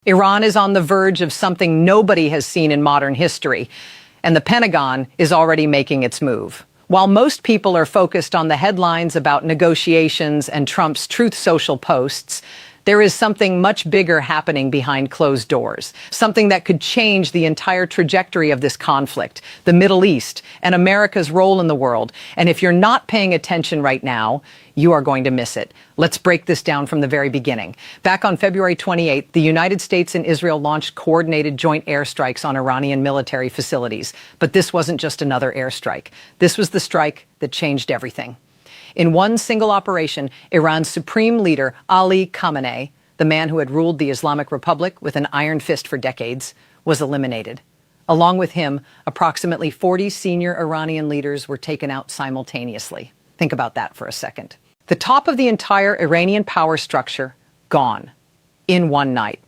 Iran is on the verge of something nobody has seen in modern history, and the Pentagon is already making its move. While most people are focused on the headlines about negotiations and Trump's Truth Social posts, there is something much bigger happening behind closed doors, something that could change the entire trajectory of this conflict, the Middle East, and America's role in the world. And if you're not paying attention right now, you are going to miss it. Let's break this down from the very beginning. Back on February 28th, the United States and Israel launched coordinated joint airstrikes on Iranian military facilities. But this wasn't just another airstrike. This was the strike that changed everything. In one single operation, Iran's supreme leader, Ali Khamenei, the man who had ruled the Islamic Republic with an iron fist for decades, was eliminated. Along with him, approximately 40 senior Iranian leaders were taken out simultaneously. Think about that for a second. The top of the entire Iranian power structure, gone in one night.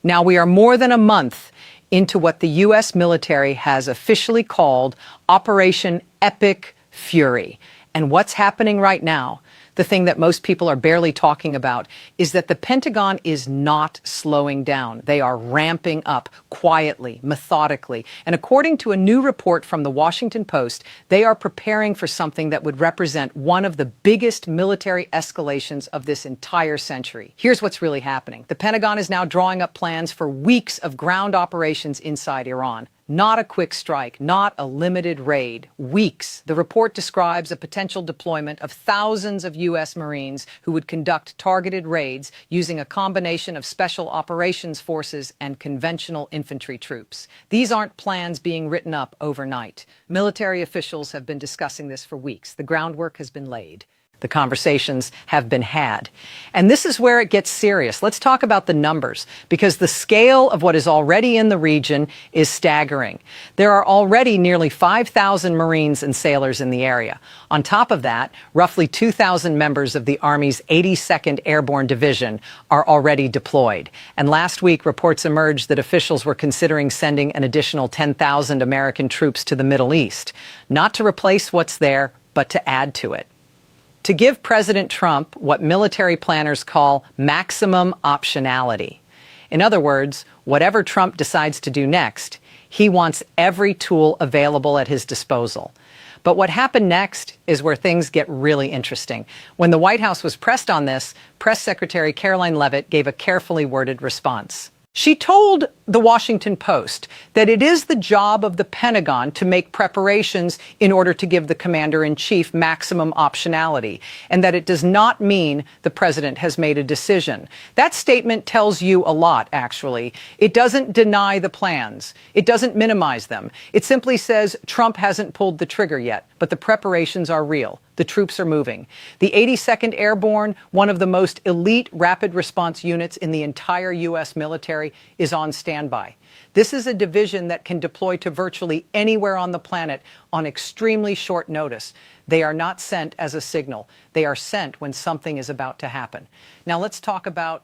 Now we are more than a month into what the U.S. military has officially called Operation Epic Fury. And what's happening right now, the thing that most people are barely talking about, is that the Pentagon is not slowing down. They are ramping up quietly, methodically. And according to a new report from the Washington Post, they are preparing for something that would represent one of the biggest military escalations of this entire century. Here's what's really happening. The Pentagon is now drawing up plans for weeks of ground operations inside Iran. Not a quick strike, not a limited raid. Weeks. The report describes a potential deployment of thousands of U.S. Marines who would conduct targeted raids using a combination of special operations forces and conventional infantry troops. These aren't plans being written up overnight. Military officials have been discussing this for weeks. The groundwork has been laid. The conversations have been had. And this is where it gets serious. Let's talk about the numbers, because the scale of what is already in the region is staggering. There are already nearly 5,000 Marines and sailors in the area. On top of that, roughly 2,000 members of the Army's 82nd Airborne Division are already deployed. And last week, reports emerged that officials were considering sending an additional 10,000 American troops to the Middle East, not to replace what's there, but to add to it. To give President Trump what military planners call maximum optionality. In other words, whatever Trump decides to do next, he wants every tool available at his disposal. But what happened next is where things get really interesting. When the White House was pressed on this, Press Secretary Karoline Leavitt gave a carefully worded response. She told the Washington Post that it is the job of the Pentagon to make preparations in order to give the commander-in-chief maximum optionality, and that it does not mean the president has made a decision. That statement tells you a lot, actually. It doesn't deny the plans. It doesn't minimize them. It simply says Trump hasn't pulled the trigger yet, but the preparations are real. The troops are moving. The 82nd Airborne, one of the most elite rapid response units in the entire U.S. military, is on standby. This is a division that can deploy to virtually anywhere on the planet on extremely short notice. They are not sent as a signal. They are sent when something is about to happen. Now let's talk about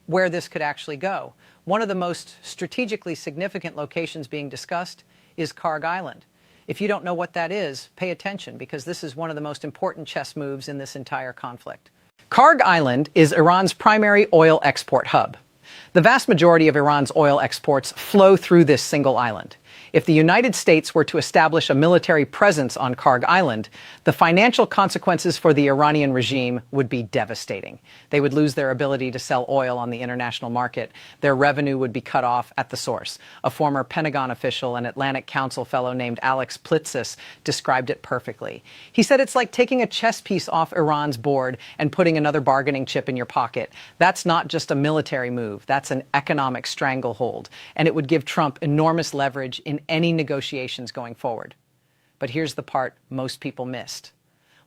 where this could actually go. One of the most strategically significant locations being discussed is Kharg Island. If you don't know what that is, pay attention, because this is one of the most important chess moves in this entire conflict. Kharg Island is Iran's primary oil export hub. The vast majority of Iran's oil exports flow through this single island. If the United States were to establish a military presence on Kharg Island, the financial consequences for the Iranian regime would be devastating. They would lose their ability to sell oil on the international market. Their revenue would be cut off at the source. A former Pentagon official and Atlantic Council fellow named Alex Plitzis described it perfectly. He said it's like taking a chess piece off Iran's board and putting another bargaining chip in your pocket. That's not just a military move. That's an economic stranglehold. And it would give Trump enormous leverage in any negotiations going forward. But here's the part most people missed.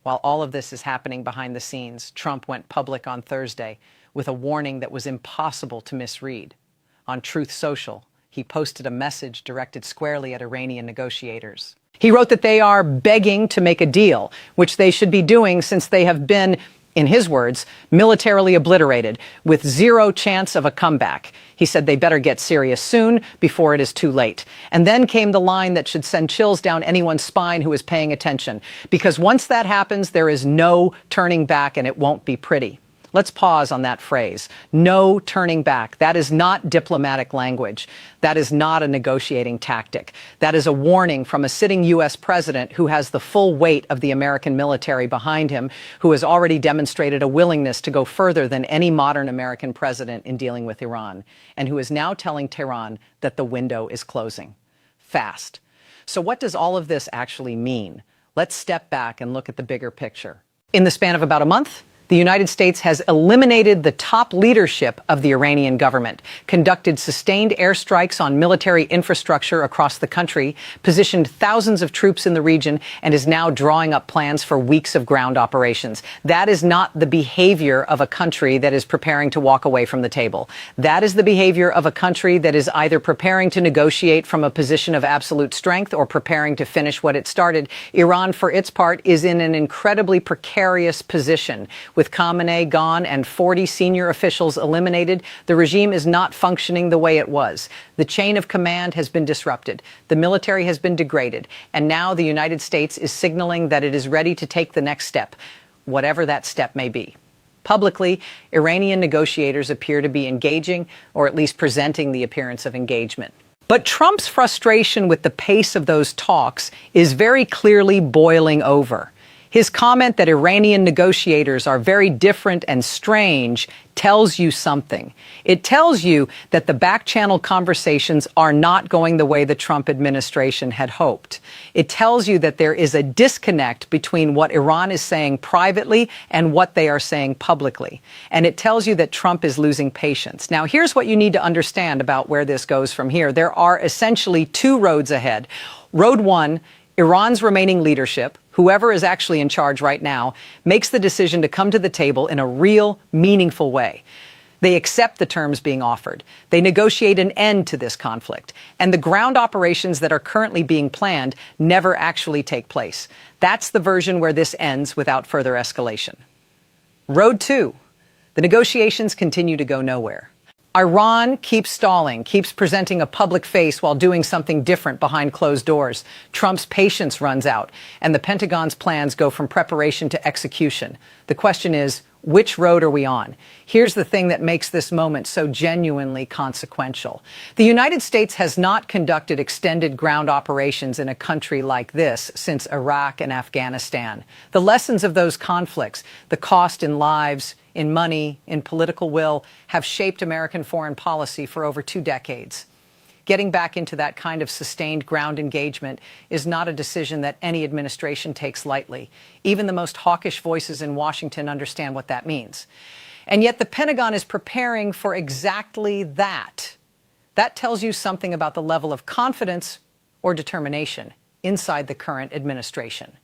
While all of this is happening behind the scenes, Trump went public on Thursday with a warning that was impossible to misread. On Truth Social, he posted a message directed squarely at Iranian negotiators. He wrote that they are begging to make a deal, which they should be doing since they have been, in his words, militarily obliterated, with zero chance of a comeback. He said they better get serious soon before it is too late. And then came the line that should send chills down anyone's spine who is paying attention. Because once that happens, there is no turning back, and it won't be pretty. Let's pause on that phrase. No turning back. That is not diplomatic language. That is not a negotiating tactic. That is a warning from a sitting U.S. president who has the full weight of the American military behind him, who has already demonstrated a willingness to go further than any modern American president in dealing with Iran, and who is now telling Tehran that the window is closing. Fast. So what does all of this actually mean? Let's step back and look at the bigger picture. In the span of about a month, the United States has eliminated the top leadership of the Iranian government, conducted sustained airstrikes on military infrastructure across the country, positioned thousands of troops in the region, and is now drawing up plans for weeks of ground operations. That is not the behavior of a country that is preparing to walk away from the table. That is the behavior of a country that is either preparing to negotiate from a position of absolute strength or preparing to finish what it started. Iran, for its part, is in an incredibly precarious position. With Khamenei gone and 40 senior officials eliminated, the regime is not functioning the way it was. The chain of command has been disrupted. The military has been degraded. And now the United States is signaling that it is ready to take the next step, whatever that step may be. Publicly, Iranian negotiators appear to be engaging, or at least presenting the appearance of engagement. But Trump's frustration with the pace of those talks is very clearly boiling over. His comment that Iranian negotiators are very different and strange tells you something. It tells you that the back-channel conversations are not going the way the Trump administration had hoped. It tells you that there is a disconnect between what Iran is saying privately and what they are saying publicly. And it tells you that Trump is losing patience. Now, here's what you need to understand about where this goes from here. There are essentially two roads ahead. Road one, Iran's remaining leadership, whoever is actually in charge right now, makes the decision to come to the table in a real, meaningful way. They accept the terms being offered. They negotiate an end to this conflict. And the ground operations that are currently being planned never actually take place. That's the version where this ends without further escalation. Road two, the negotiations continue to go nowhere. Iran keeps stalling, keeps presenting a public face while doing something different behind closed doors. Trump's patience runs out, and the Pentagon's plans go from preparation to execution. The question is, which road are we on? Here's the thing that makes this moment so genuinely consequential. The United States has not conducted extended ground operations in a country like this since Iraq and Afghanistan. The lessons of those conflicts, the cost in lives, in money, in political will, have shaped American foreign policy for over 2 decades. Getting back into that kind of sustained ground engagement is not a decision that any administration takes lightly. Even the most hawkish voices in Washington understand what that means. And yet the Pentagon is preparing for exactly that. That tells you something about the level of confidence or determination inside the current administration.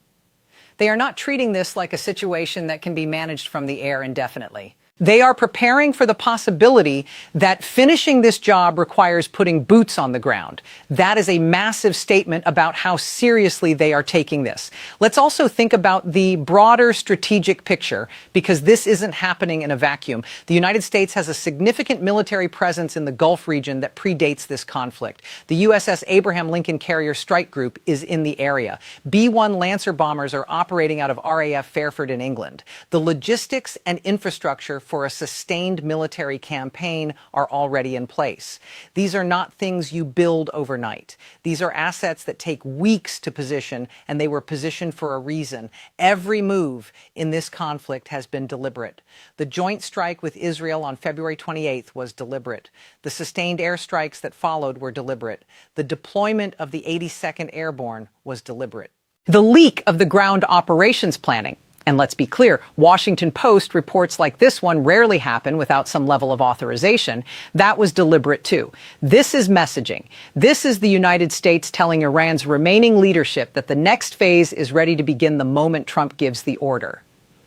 They are not treating this like a situation that can be managed from the air indefinitely. They are preparing for the possibility that finishing this job requires putting boots on the ground. That is a massive statement about how seriously they are taking this. Let's also think about the broader strategic picture, because this isn't happening in a vacuum. The United States has a significant military presence in the Gulf region that predates this conflict. The USS Abraham Lincoln Carrier Strike Group is in the area. B-1 Lancer bombers are operating out of RAF Fairford in England. The logistics and infrastructure for a sustained military campaign are already in place. These are not things you build overnight. These are assets that take weeks to position, and they were positioned for a reason. Every move in this conflict has been deliberate. The joint strike with Israel on February 28th was deliberate. The sustained airstrikes that followed were deliberate. The deployment of the 82nd Airborne was deliberate. The leak of the ground operations planning, and let's be clear, Washington Post reports like this one rarely happen without some level of authorization. That was deliberate too. This is messaging. This is the United States telling Iran's remaining leadership that the next phase is ready to begin the moment Trump gives the order.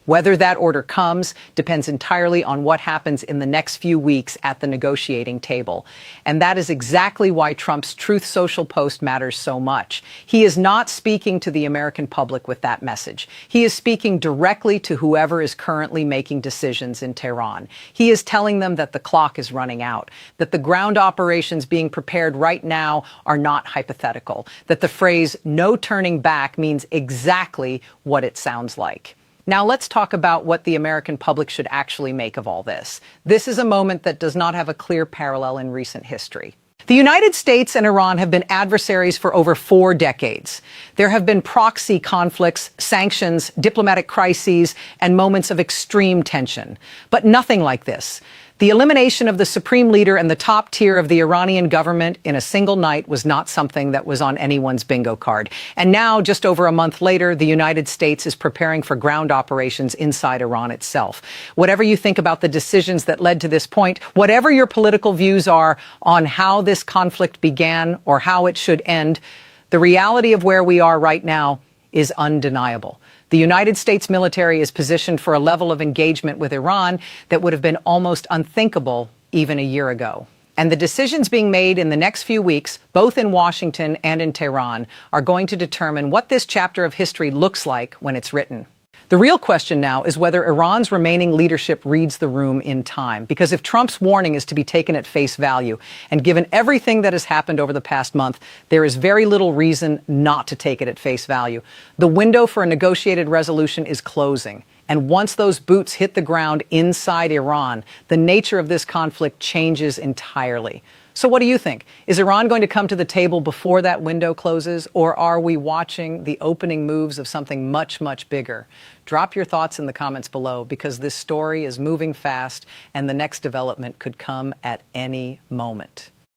Whether that order comes depends entirely on what happens in the next few weeks at the negotiating table. And that is exactly why Trump's Truth Social post matters so much. He is not speaking to the American public with that message. He is speaking directly to whoever is currently making decisions in Tehran. He is telling them that the clock is running out, that the ground operations being prepared right now are not hypothetical, that the phrase "no turning back" means exactly what it sounds like. Now let's talk about what the American public should actually make of all this. This is a moment that does not have a clear parallel in recent history. The United States and Iran have been adversaries for over 4 decades. There have been proxy conflicts, sanctions, diplomatic crises, and moments of extreme tension. But nothing like this. The elimination of the supreme leader and the top tier of the Iranian government in a single night was not something that was on anyone's bingo card. And now, just over a month later, the United States is preparing for ground operations inside Iran itself. Whatever you think about the decisions that led to this point, whatever your political views are on how this conflict began or how it should end, the reality of where we are right now is undeniable. The United States military is positioned for a level of engagement with Iran that would have been almost unthinkable even a year ago. And the decisions being made in the next few weeks, both in Washington and in Tehran, are going to determine what this chapter of history looks like when it's written. The real question now is whether Iran's remaining leadership reads the room in time. Because if Trump's warning is to be taken at face value, and given everything that has happened over the past month, there is very little reason not to take it at face value. The window for a negotiated resolution is closing. And once those boots hit the ground inside Iran, the nature of this conflict changes entirely. So what do you think? Is Iran going to come to the table before that window closes, or are we watching the opening moves of something much, much bigger? Drop your thoughts in the comments below, because this story is moving fast and the next development could come at any moment.